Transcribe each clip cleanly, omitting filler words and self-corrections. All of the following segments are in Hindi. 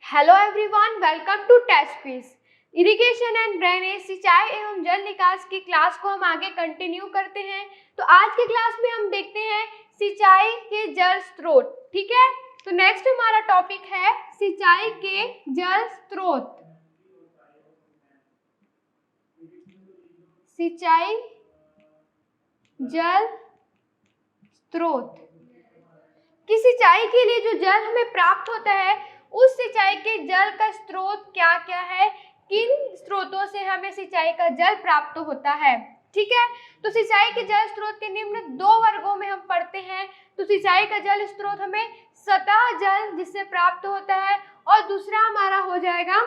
Hello everyone, welcome to test quiz. Irrigation and drainage, सिंचाई एवं जल निकास की क्लास को हम आगे कंटिन्यू करते हैं। तो आज की क्लास में हम देखते हैं सिंचाई के जल स्रोत। ठीक है, तो नेक्स्ट हमारा टॉपिक है सिंचाई के जल स्रोत। सिंचाई जल स्रोत की सिंचाई के लिए जो जल हमें प्राप्त होता है, उस सिंचाई के जल का स्रोत क्या क्या है, किन स्रोतों से हमें सिंचाई का जल प्राप्त होता है। ठीक है, तो सिंचाई के जल स्रोत के निम्न दो वर्गों में हम पढ़ते हैं। तो सिंचाई का जल स्रोत हमें सतह जल जिससे प्राप्त होता है, और दूसरा हमारा हो जाएगा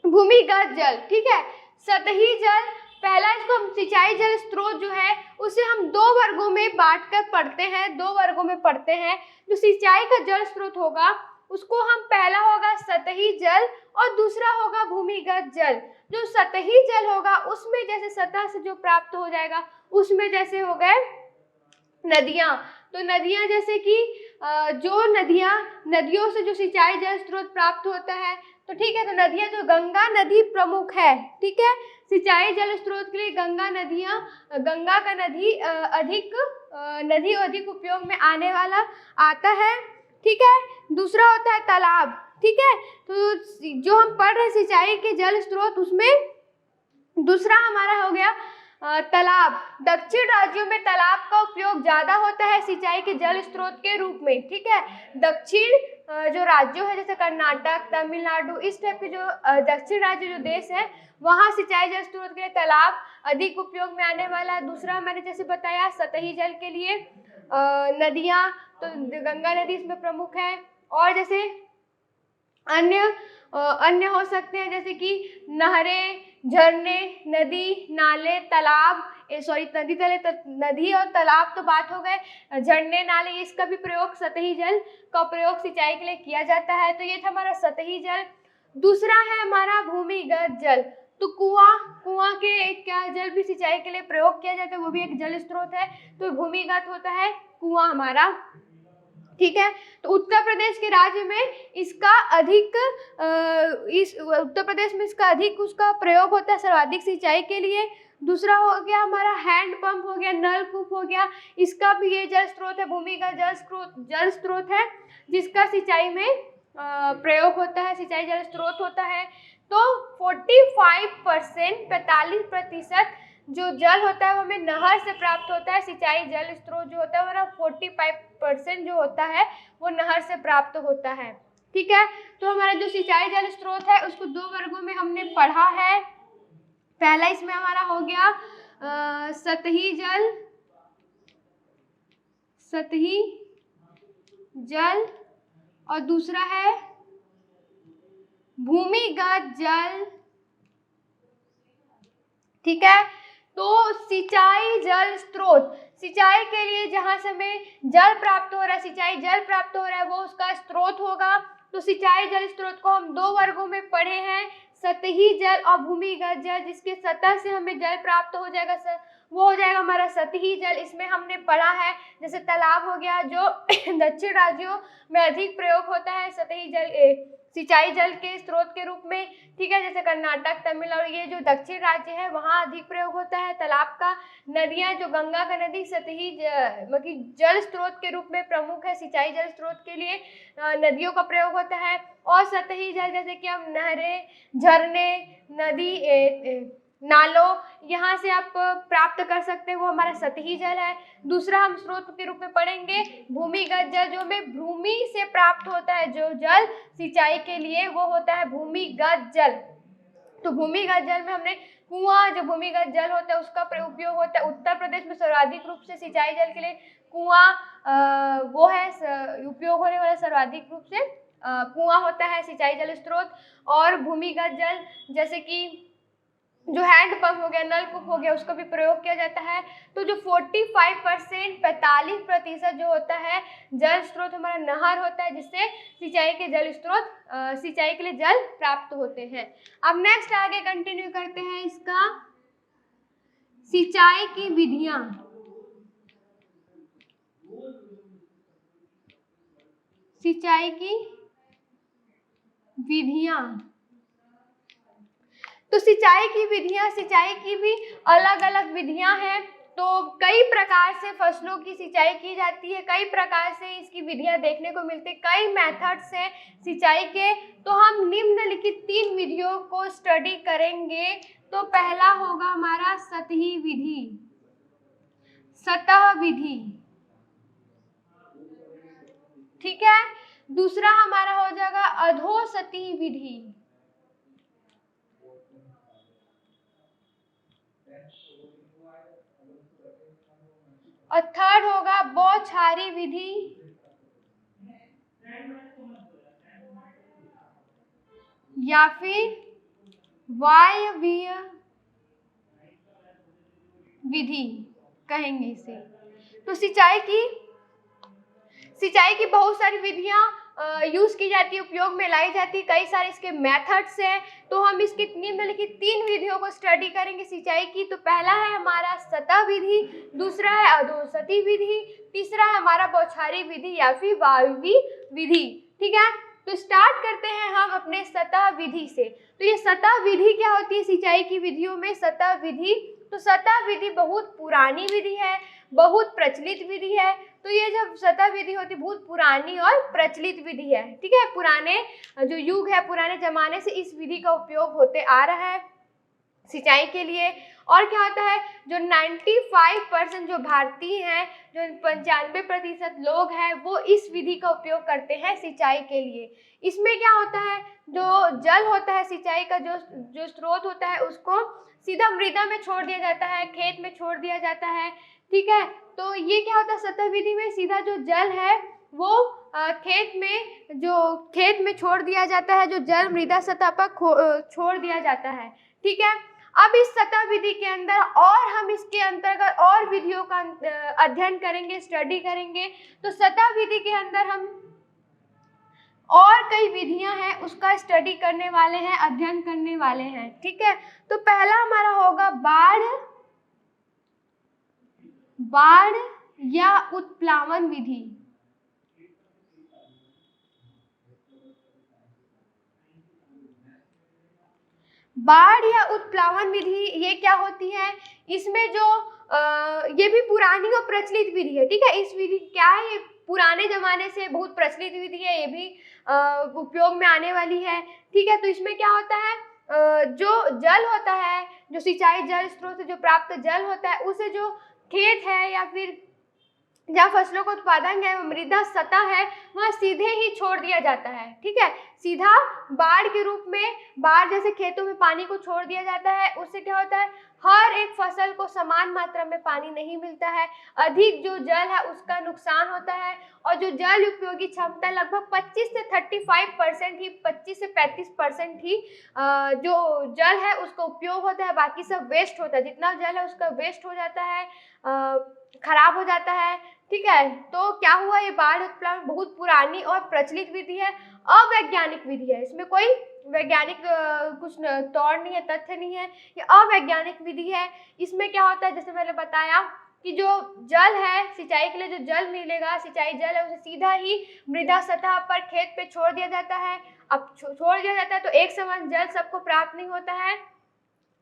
भूमिगत जल। ठीक है, सतही जल पहला, इसको हम सिंचाई जल स्रोत जो है उसे हम दो वर्गों में बांटकर पढ़ते हैं, दो वर्गों में पढ़ते हैं। जो सिंचाई का जल स्रोत होगा उसको हम पहला होगा सतही जल और दूसरा होगा भूमिगत जल। जो सतही जल होगा उसमें जैसे सतह से जो प्राप्त हो जाएगा, उसमें जैसे हो गए नदियां। तो नदियां जैसे कि जो नदियों से जो सिंचाई जल स्रोत प्राप्त होता है, तो ठीक है, तो नदियां जो गंगा नदी प्रमुख है। ठीक है, सिंचाई जल स्रोत के लिए गंगा का नदी अधिक उपयोग में आने वाला आता है। ठीक है, दूसरा होता है तालाब। ठीक है, तो जो हम पढ़ रहे सिंचाई के जल स्रोत, उसमें दूसरा हमारा हो गया तालाब। दक्षिण राज्यों में तालाब का उपयोग ज्यादा होता है सिंचाई के जल स्रोत के रूप में। ठीक है, दक्षिण जो राज्यों है जैसे कर्नाटक, तमिलनाडु, इस टाइप के जो दक्षिण राज्य जो देश है, वहाँ सिंचाई जल स्रोत के लिए तालाब अधिक उपयोग में आने वाला है। दूसरा मैंने जैसे बताया सतही जल के लिए नदियाँ, तो गंगा नदी इसमें प्रमुख है। और जैसे अन्य हो सकते हैं जैसे कि नहरें, झरने, नदी, नाले, तालाब, नदी और तालाब तो बात हो गए। झरने, नाले, इसका भी प्रयोग सतही जल का प्रयोग सिंचाई के लिए किया जाता है। तो ये था हमारा सतही जल। दूसरा है हमारा भूमिगत जल। तो कुआं के क्या जल भी सिंचाई के लिए प्रयोग किया जाता है, वो भी एक जल स्रोत है। तो भूमिगत होता है कुआं हमारा। ठीक है, तो उत्तर प्रदेश के राज्य में इसका अधिक उसका प्रयोग होता है सर्वाधिक सिंचाई के लिए। दूसरा हो गया हमारा हैंड पंप हो गया, नलकूप हो गया, इसका भी ये जल स्रोत है, भूमिगत जल स्रोत है जिसका सिंचाई में प्रयोग होता है, सिंचाई जल स्रोत होता है। तो 45% जो जल होता है वो हमें नहर से प्राप्त होता है। सिंचाई जल स्रोत जो होता है वो 45% जो होता है वो नहर से प्राप्त होता है। ठीक है, तो हमारा जो सिंचाई जल स्रोत है उसको दो वर्गों में हमने पढ़ा है। पहला इसमें हमारा हो गया सतही जल और दूसरा है भूमिगत जल। ठीक है, तो सिंचाई जल स्रोत, सिंचाई के लिए जहां से हमें जल प्राप्त हो रहा है, सिंचाई जल प्राप्त हो रहा है, वो उसका स्रोत होगा। तो सिंचाई जल स्रोत को हम दो वर्गों में पढ़े हैं, सतही जल और भूमिगत जल। जिसके सतह से हमें जल प्राप्त हो जाएगा वो हो जाएगा हमारा सतही जल। इसमें हमने पढ़ा है जैसे तालाब हो गया जो दक्षिण राज्यों में अधिक प्रयोग होता है सतही जल सिंचाई जल के स्रोत के रूप में। ठीक है, जैसे कर्नाटक, तमिलनाडु, ये जो दक्षिण राज्य है वहाँ अधिक प्रयोग होता है तालाब का। नदियाँ जो गंगा का नदी सतही मतलब जल स्रोत के रूप में प्रमुख है सिंचाई जल स्रोत के लिए, नदियों का प्रयोग होता है। और सतही जल जैसे कि हम नहरें, झरने, नदी, नालों, यहाँ से आप प्राप्त कर सकते हैं, वो हमारा सतही जल है। दूसरा हम स्रोत के रूप में पढ़ेंगे भूमिगत जल, जो हमें भूमि से प्राप्त होता है। जो जल सिंचाई के लिए वो होता है भूमिगत जल। तो भूमिगत जल में हमने कुआं, जो भूमिगत जल होता है उसका उपयोग होता है उत्तर प्रदेश में सर्वाधिक रूप से सिंचाई जल के लिए कुआं वो है उपयोग होने वाला सर्वाधिक रूप से कुआं होता है सिंचाई जल स्रोत। और भूमिगत जल जैसे कि जो हैंड पंप हो गया, नलकूप हो गया, उसका भी प्रयोग किया जाता है। तो जो 45% जो होता है जल स्रोत हमारा नहर होता है, जिससे सिंचाई के सिंचाई के लिए जल प्राप्त होते हैं। अब नेक्स्ट आगे कंटिन्यू करते हैं इसका सिंचाई की विधियां। सिंचाई की विधियां। तो सिंचाई की विधियां, सिंचाई की भी अलग अलग विधियां हैं। तो कई प्रकार से फसलों की सिंचाई की जाती है, कई प्रकार से इसकी विधियां देखने को मिलती है, कई मेथड्स हैं सिंचाई के। तो हम निम्नलिखित 3 विधियों को स्टडी करेंगे। तो पहला होगा हमारा सतही विधि, सतह विधि, ठीक है। दूसरा हमारा हो जाएगा अधोसतही विधि, और थर्ड होगा बौछारी विधि, या फिर वायवीय विधि कहेंगे इसे। तो सिंचाई की बहुत सारी विधियां यूज की जाती है, उपयोग में लाई जाती है, कई सारे इसके मेथड्स हैं। तो हम इसकी निम्नलिखित 3 विधियों को स्टडी करेंगे सिंचाई की। तो पहला है हमारा सतह विधि, दूसरा है अधोसतही विधि, तीसरा है हमारा बौछारी विधि या फिर वायवीय विधि, ठीक है। तो स्टार्ट करते हैं हम अपने सतह विधि से। तो ये सतह विधि क्या होती है सिंचाई की विधियों में? सतह विधि, तो सतह विधि बहुत पुरानी विधि है, बहुत प्रचलित विधि है। तो ये जब सतह विधि होती है बहुत पुरानी और प्रचलित विधि है, ठीक है। पुराने जो युग है, पुराने जमाने से इस विधि का उपयोग होते आ रहा है सिंचाई के लिए। और क्या होता है, जो 95% जो भारतीय हैं, जो 95% लोग हैं, वो इस विधि का उपयोग करते हैं सिंचाई के लिए। इसमें क्या होता है, जो जल होता है सिंचाई का, जो स्रोत होता है, उसको सीधा मृदा में छोड़ दिया जाता है, खेत में छोड़ दिया जाता है, ठीक है। तो ये क्या होता है, सतह विधि में सीधा जो जल है वो खेत में छोड़ दिया जाता है, जो जल मृदा सतह पर छोड़ दिया जाता है, ठीक है। अब इस सतह विधि के अंदर और हम इसके अंतर्गत और विधियों का अध्ययन करेंगे, स्टडी करेंगे। तो सतह विधि के अंदर हम और कई विधियां हैं उसका स्टडी करने वाले हैं, अध्ययन करने वाले हैं, ठीक है। तो पहला हमारा होगा बाढ़ या उत्प्लावन विधि। बाढ़ या उत्प्लावन विधि ये क्या होती है, इसमें जो ये भी पुरानी और प्रचलित विधि है, ठीक है। इस विधि क्या है, ये पुराने जमाने से बहुत प्रचलित विधि है, ये भी उपयोग में आने वाली है, ठीक है। तो इसमें क्या होता है, जो जल होता है, जो सिंचाई जल स्रोत से जो प्राप्त जल होता है, उसे जो खेत है या फिर जहाँ फसलों का उत्पादन है, मृदा सतह है, वहाँ सीधे ही छोड़ दिया जाता है, ठीक है। सीधा बाढ़ के रूप में, बाढ़ जैसे खेतों में पानी को छोड़ दिया जाता है। उससे क्या होता है, हर एक फसल को समान मात्रा में पानी नहीं मिलता है, अधिक जो जल है उसका नुकसान होता है, और जो जल उपयोगी क्षमता लगभग 25 से 35% ही, 25 से 35% ही जो जल है उसका उपयोग होता है, बाकी सब वेस्ट होता है। जितना जल है उसका वेस्ट हो जाता है, खराब हो जाता है, ठीक है। तो क्या हुआ, ये बाढ़ उत्प्लावन बहुत पुरानी और प्रचलित विधि है, अवैज्ञानिक विधि है। इसमें कोई वैज्ञानिक कुछ तौर नहीं है, तथ्य नहीं है, ये अवैज्ञानिक विधि है। इसमें क्या होता है, जैसे मैंने बताया कि जो जल है सिंचाई के लिए, जो जल मिलेगा, सिंचाई जल है, उसे सीधा ही मृदा सतह पर खेत पे छोड़ दिया जाता है। अब छोड़ दिया जाता है तो एक समान जल सबको प्राप्त नहीं होता है,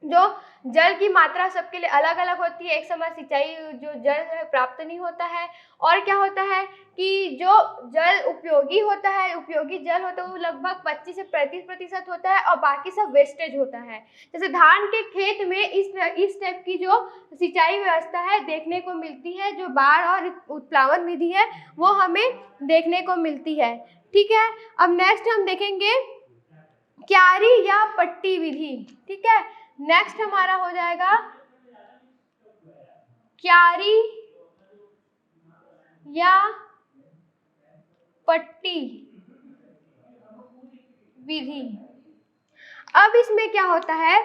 जो जल की मात्रा सबके लिए अलग अलग होती है, एक समान सिंचाई जो जल है प्राप्त नहीं होता है। और क्या होता है कि जो जल उपयोगी होता है, उपयोगी जल होता है, वो लगभग 25 से 35% होता है, और बाकी सब वेस्टेज होता है। जैसे धान के खेत में इस टाइप की जो सिंचाई व्यवस्था है देखने को मिलती है, जो बाढ़ और उत्प्लावन विधि है वो हमें देखने को मिलती है, ठीक है। अब नेक्स्ट हम देखेंगे क्यारी या पट्टी विधि, ठीक है। नेक्स्ट हमारा हो जाएगा क्यारी या पट्टी विधि। अब इसमें क्या होता है,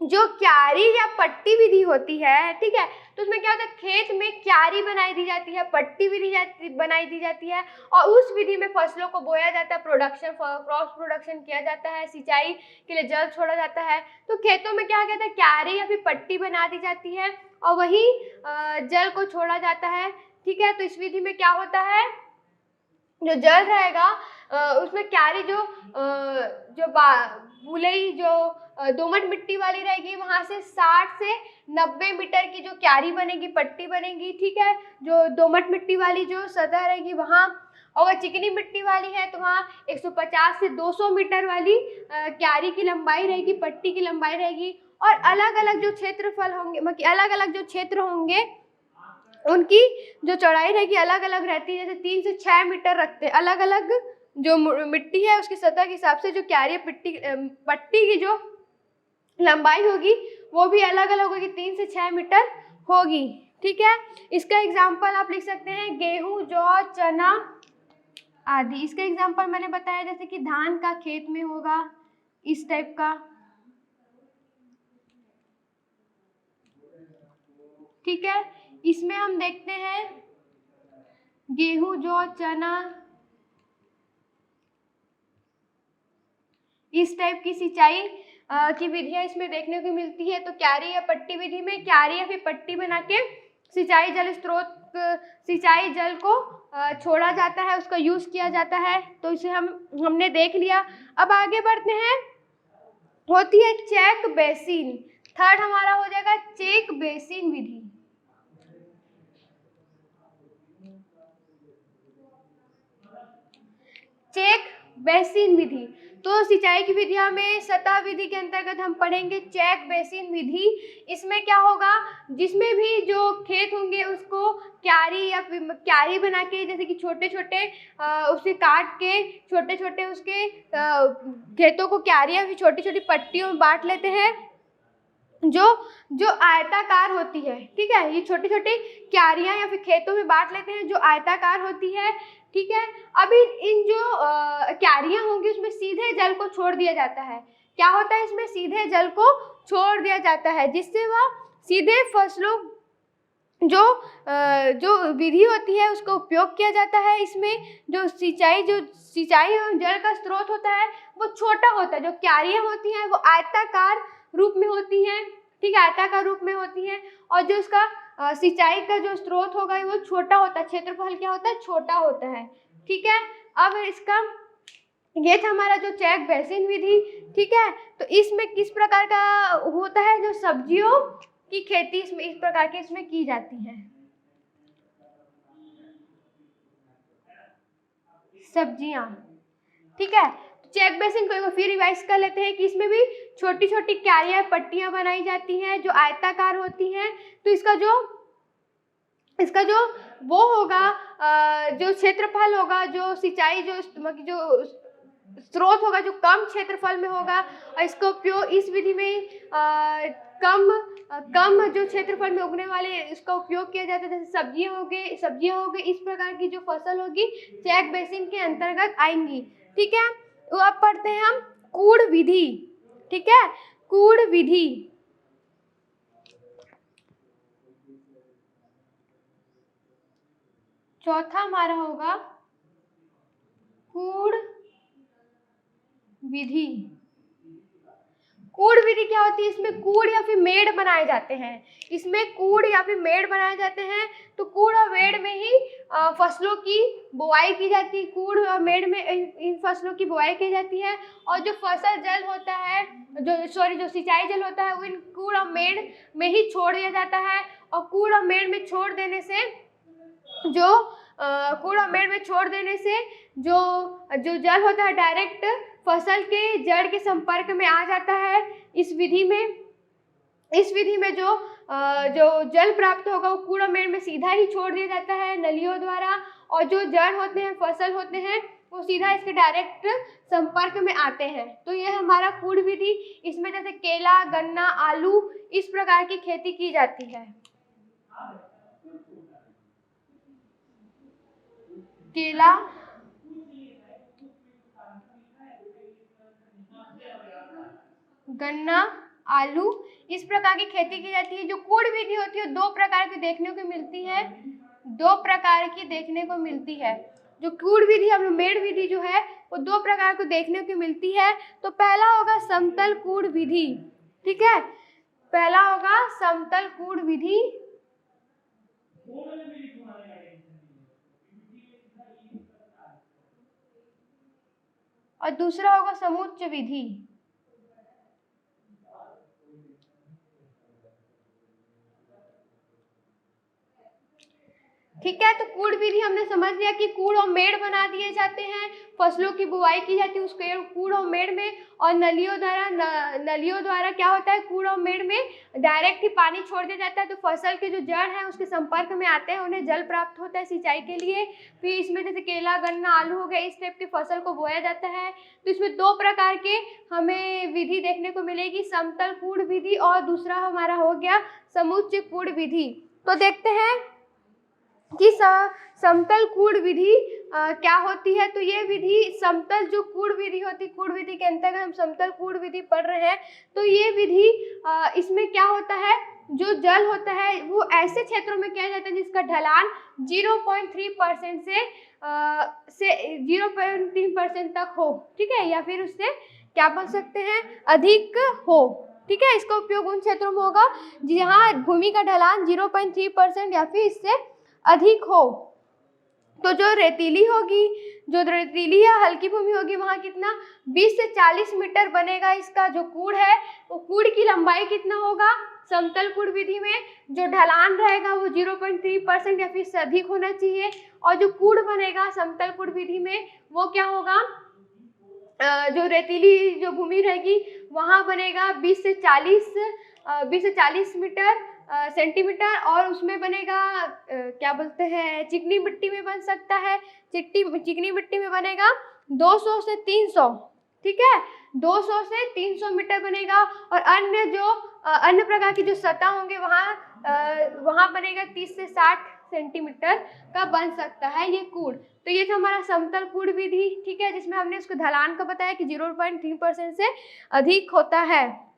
जो क्यारी या पट्टी विधि होती है, ठीक है, तो उसमें क्या होता है, खेत में क्यारी बनाई दी जाती है, पट्टी विधि बनाई दी जाती है, और उस विधि में फसलों को बोया जाता है, क्रॉस प्रोडक्शन किया जाता है, सिंचाई के लिए जल छोड़ा जाता है। तो खेतों में क्या कहता है, क्यारी या फिर पट्टी बना दी जाती है, और वही जल को छोड़ा जाता है, ठीक है। तो इस विधि में क्या होता है, जो जल रहेगा उसमें क्यारी जो बुलई जो दोमट मिट्टी वाली रहेगी, वहां से 60 से 90 मीटर की जो क्यारी बनेगी, पट्टी बनेगी, ठीक है। जो दोमट मिट्टी वाली जो सतह रहेगी वहाँ, और चिकनी मिट्टी वाली है तो वहाँ 150 से 200 मीटर वाली क्यारी की लंबाई रहेगी, पट्टी की लंबाई रहेगी। और अलग अलग जो क्षेत्रफल होंगे, मतलब अलग अलग जो क्षेत्र होंगे उनकी जो चौड़ाई रहेगी अलग अलग रहती है। जैसे 3 से 6 मीटर रखते हैं, अलग अलग जो मिट्टी है उसकी सतह के हिसाब से जो क्यारी पट्टी की जो लंबाई होगी वो भी अलग अलग होगी, 3 से 6 मीटर होगी, ठीक है। इसका एग्जाम्पल आप लिख सकते हैं गेहूं, जौ, चना आदि। इसका एग्जाम्पल मैंने बताया जैसे कि धान का खेत में होगा इस टाइप का, ठीक है। इसमें हम देखते हैं गेहूं, जौ, चना, इस टाइप की सिंचाई की विधियां इसमें देखने को मिलती है। तो क्यारी या पट्टी विधि में क्यारी या फिर पट्टी बना के सिंचाई जल को छोड़ा जाता है, उसका यूज किया जाता है। तो इसे हमने देख लिया। अब आगे बढ़ते हैं, होती है चेक बेसिन। थर्ड हमारा हो जाएगा चेक बेसिन विधि। चेक बेसिन विधि, तो सिंचाई की विधियां में सतह विधि के अंतर्गत हम पढ़ेंगे चेक बेसिन विधि। इसमें क्या होगा, जिसमें भी जो खेत होंगे उसको क्यारी या फिर क्यारी बना के, जैसे कि छोटे छोटे उसे काट के छोटे छोटे उसके खेतों को क्यारी या फिर छोटी छोटी पट्टियों में बांट लेते हैं जो आयताकार होती है, ठीक है। ये छोटी छोटी क्यारियां या फिर खेतों में बांट लेते हैं जो आयताकार होती है, ठीक है। अभी इन जो क्यारियां होंगी उसमें सीधे जल को छोड़ दिया जाता है। क्या होता है, इसमें सीधे जल को छोड़ दिया जाता है, जिससे वह सीधे फसलों जो विधि होती है उसका उपयोग किया जाता है। इसमें जो सिंचाई और जल का स्रोत होता है वो छोटा होता है। जो क्यारियां होती हैं वो आयताकार रूप में होती हैं, ठीक है, आयताकार रूप में होती हैं। और जो उसका सिंचाई का जो स्रोत होगा वो छोटा होता है, क्षेत्रफल क्या होता है, छोटा होता है, ठीक है। अब इसका ये था हमारा जो चेक बेसिन विधि, ठीक है। तो इसमें किस प्रकार का होता है, जो सब्जियों की खेती इसमें इस प्रकार की इसमें की जाती है। सब्जियां, ठीक है। चेक बेसिन को फिर रिवाइज कर लेते हैं कि इसमें भी छोटी छोटी क्यारियां, पट्टियां बनाई जाती हैं जो आयताकार होती हैं। तो इसका जो वो होगा, जो क्षेत्रफल होगा, जो सिंचाई जो स्रोत होगा जो कम क्षेत्रफल में होगा, और इसका उपयोग इस विधि में कम जो क्षेत्रफल में उगने वाले इसका उपयोग किया जाता है। जैसे सब्जियां हो गई, इस प्रकार की जो फसल होगी चेक बेसिन के अंतर्गत आएंगी, ठीक है। तो अब पढ़ते हैं हम कूड़ विधि, ठीक है। कूड़ विधि, चौथा हमारा होगा कूड़ विधि। कूड़ विधि क्या होती है, इसमें कूड़ या फिर मेड़ बनाए जाते हैं। इसमें कूड़ या फिर मेड़ बनाए जाते हैं। तो कूड़ और मेड़ में ही फसलों की बुआई की जाती है। कूड़ और मेड़ में इन फसलों की बुआई की जाती है। और जो फसल जल होता है, जो सिंचाई जल होता है वो इन कूड़ और मेड़ में ही छोड़ दिया जाता है। और कूड़ और मेड़ में छोड़ देने से जो जल होता है डायरेक्ट फसल के जड़ के संपर्क में आ जाता है। इस विधि में जो जल प्राप्त होगा वो कूड़ और मेड़ में सीधा ही छोड़ दिया जाता है नलियों द्वारा। और जो जड़ होते हैं, फसल होते हैं, वो सीधा इसके डायरेक्ट संपर्क में आते हैं। तो ये हमारा कूड़ विधि। इसमें जैसे केला, गन्ना, आलू इस प्रकार की खेती की जाती है। केला, गन्ना, आलू इस प्रकार की खेती की जाती है। जो कूड़ विधि होती है दो प्रकार की देखने को मिलती है। जो कूड़ विधि और मेड़ विधि जो है वो दो प्रकार को देखने को मिलती है। तो पहला होगा समतल कूड़ विधि, ठीक है। पहला होगा समतल कूड़ विधि। और दूसरा होगा समुच्चय विधि। ठीक है, तो कूड़ विधि हमने समझ लिया कि कूड़ और मेड़ बना दिए जाते हैं, फसलों की बुवाई की जाती है उस कूड़ और मेड़ में, और नलियों द्वारा क्या होता है, कूड़ और मेड़ में डायरेक्ट ही पानी छोड़ दिया जाता है, तो फसल के जो जड़ हैं उसके संपर्क में आते हैं, उन्हें जल प्राप्त होता है सिंचाई के लिए। फिर इसमें जैसे केला, गन्ना, आलू हो गए, इस टाइप की फसल को बोया जाता है। तो इसमें दो प्रकार के हमें विधि देखने को मिलेगी, समतल कूड़ विधि और दूसरा हमारा हो गया समुच्चय कूड़ विधि। तो देखते हैं कि समतल कूड़ विधि क्या होती है। तो ये विधि समतल जो कूड़ विधि होती है, कूड़ विधि के अंतर्गत हम समतल कूड़ विधि पढ़ रहे हैं। तो ये विधि इसमें क्या होता है, जो जल होता है वो ऐसे क्षेत्रों में किया जाता है जिसका ढलान 0.3% से 0.3% तक हो, ठीक है, या फिर उससे क्या बोल सकते हैं, अधिक हो। ठीक है, इसका उपयोग उन क्षेत्रों में होगा जहाँ भूमि का ढलान 0.3% या फिर इससे अधिक हो। तो जो रेतीली होगी, जो रेतीली या हल्की भूमि होगी, वहाँ कितना 20 से 40 मीटर बनेगा इसका जो कूड़ है। वो कूड़ की लंबाई कितना होगा, समतल कूड़ विधि में जो ढलान रहेगा वो 0.3% या फिर से अधिक होना चाहिए, और जो कूड़ बनेगा समतल कूड़ विधि में वो क्या होगा, जो रेतीली जो भूमि रहेगी वहाँ बनेगा 20 से 40 सेंटीमीटर, और उसमें बनेगा क्या बोलते हैं, चिकनी मिट्टी में बन सकता है, चिकनी मिट्टी में बनेगा 200 से 300, ठीक है, 200 से 300 मीटर बनेगा। और अन्य प्रकार की जो सतह होंगे वहाँ बनेगा 30 से 60 सेंटीमीटर का बन सकता है ये कूड़। तो ये था हमारा समतल कूड़ विधि, ठीक है, जिसमें हमने इसको ढलान का बताया कि 0.3% से अधिक होता है।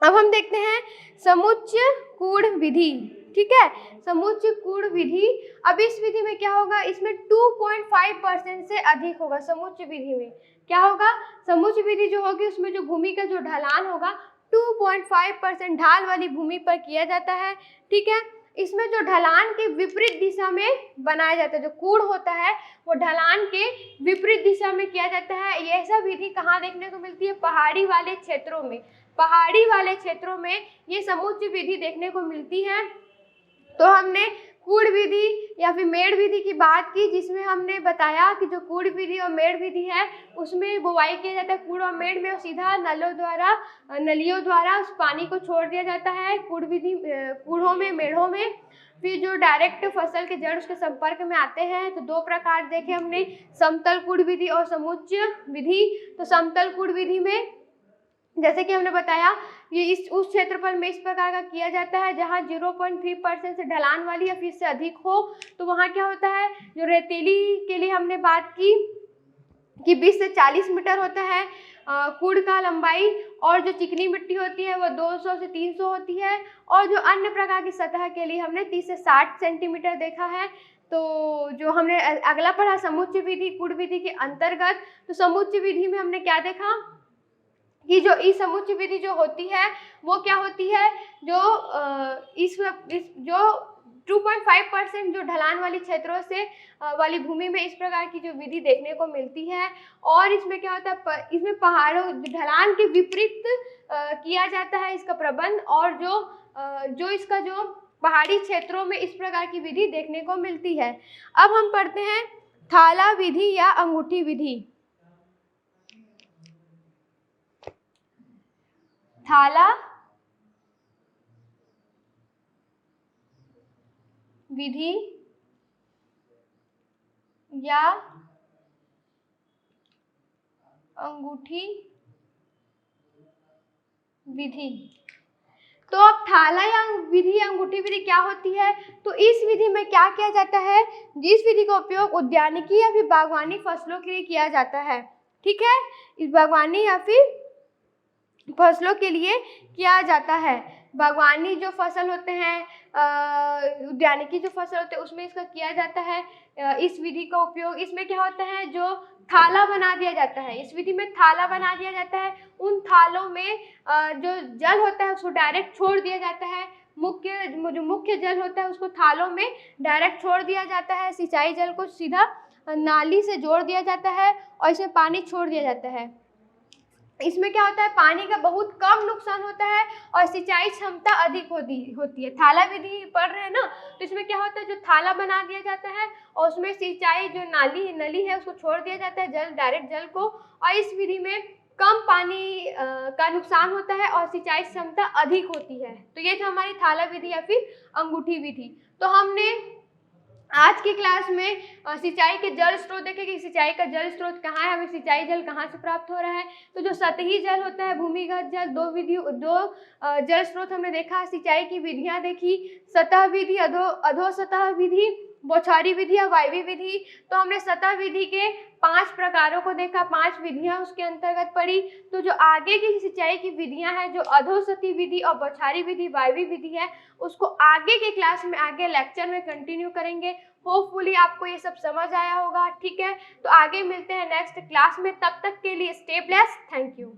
अब हम देखते हैं समुच्चय कूड़ विधि, ठीक है, समुच्चय कूड़ विधि। अब इस विधि में क्या होगा, इसमें 2.5% से अधिक होगा। समुच्चय विधि में क्या होगा, समुच्चय विधि जो होगी उसमें जो भूमि का जो ढलान होगा 2.5% ढाल वाली भूमि पर किया जाता है, ठीक है। इसमें जो ढलान के विपरीत दिशा में बनाया जाता है, जो कूड़ होता है वो ढलान के विपरीत दिशा में किया जाता है। ये ऐसा विधि कहाँ देखने को मिलती है, पहाड़ी वाले क्षेत्रों में। पहाड़ी वाले क्षेत्रों में ये समुच्चय विधि देखने को मिलती है। तो हमने कूड़ विधि या फिर मेड़ विधि की बात की, जिसमें हमने बताया कि जो कूड़ विधि और मेड़ विधि है उसमें बुवाई किया जाता है कूड़ और मेड़ में, और सीधा नलियों द्वारा उस पानी को छोड़ दिया जाता है कूड़ों में, मेढ़ों में। फिर जो डायरेक्ट फसल के जड़ उसके संपर्क में आते हैं। तो दो प्रकार देखे हमने, समतल कूड़ विधि और समुच्चय विधि। तो समतल कूड़ विधि में जैसे कि हमने बताया ये उस क्षेत्रफल में इस प्रकार का किया जाता है जहाँ 0.3% से ढलान वाली या फिर से अधिक हो। तो वहाँ क्या होता है, जो रेतीली के लिए हमने बात की कि 20 से 40 मीटर होता है कूड़ का लंबाई, और जो चिकनी मिट्टी होती है वो 200 से 300 होती है, और जो अन्य प्रकार की सतह के लिए हमने 30 से 60 सेंटीमीटर देखा है। तो जो हमने अगला पढ़ा समुच्चय विधि कूड़ विधि के अंतर्गत। तो समुच्चय विधि में हमने क्या देखा कि जो इस समुच्चय विधि जो होती है वो क्या होती है, जो 2.5% जो ढलान वाली क्षेत्रों से वाली भूमि में इस प्रकार की जो विधि देखने को मिलती है। और इसमें क्या होता है, इसमें पहाड़ों ढलान के विपरीत किया जाता है इसका प्रबंध, और जो पहाड़ी क्षेत्रों में इस प्रकार की विधि देखने को मिलती है। अब हम पढ़ते हैं थाला विधि या अंगूठी विधि। थाला विधि या अंगूठी विधि। तो अब थाला या विधि या अंगूठी विधि क्या होती है, तो इस विधि में क्या किया जाता है, जिस विधि का उपयोग उद्यानिकी या फिर बागवानी फसलों के लिए किया जाता है, ठीक है, इस बागवानी या फिर फसलों के लिए किया जाता है। बागवानी जो फसल होते हैं, उद्यानिकी जो फसल होते हैं उसमें इसका किया जाता है इस विधि का उपयोग। इसमें क्या होता है, जो थाला बना दिया जाता है, इस विधि में थाला बना दिया जाता है। उन थालों में जो जल होता है उसको डायरेक्ट छोड़ दिया जाता है। जो मुख्य जल होता है उसको थालों में डायरेक्ट छोड़ दिया जाता है, सिंचाई जल को सीधा नाली से जोड़ दिया जाता है और इसमें पानी छोड़ दिया जाता है। इसमें क्या होता है, पानी का बहुत कम नुकसान होता है और सिंचाई क्षमता अधिक होती है। थाला विधि पढ़ रहे हैं ना, तो इसमें क्या होता है, जो थाला बना दिया जाता है और उसमें सिंचाई जो नली है उसको छोड़ दिया जाता है, डायरेक्ट जल को, और इस विधि में कम पानी का नुकसान होता है और सिंचाई क्षमता अधिक होती है। तो ये था हमारी थाला विधि या फिर अंगूठी विधि। तो हमने आज की क्लास में सिंचाई के जल स्रोत देखे कि सिंचाई का जल स्रोत कहाँ है, हमें सिंचाई जल कहाँ से प्राप्त हो रहा है। तो जो सतही जल होता है, भूमिगत जल, दो जल स्रोत हमने देखा। सिंचाई की विधियाँ देखी, सतह विधि, अधोसतह विधि, बौछारी विधि या वायवीय विधि। तो हमने सतह विधि के 5 प्रकारों को देखा, 5 विधियां उसके अंतर्गत पड़ी। तो जो आगे की सिंचाई की विधियां हैं, जो अधोसतही विधि और बौछारी विधि, वायवीय विधि है, उसको आगे के क्लास में, आगे लेक्चर में कंटिन्यू करेंगे। होपफुली आपको ये सब समझ आया होगा। ठीक है, तो आगे मिलते हैं नेक्स्ट क्लास में। तब तक के लिए स्टे ब्लेस्ड। Thank you.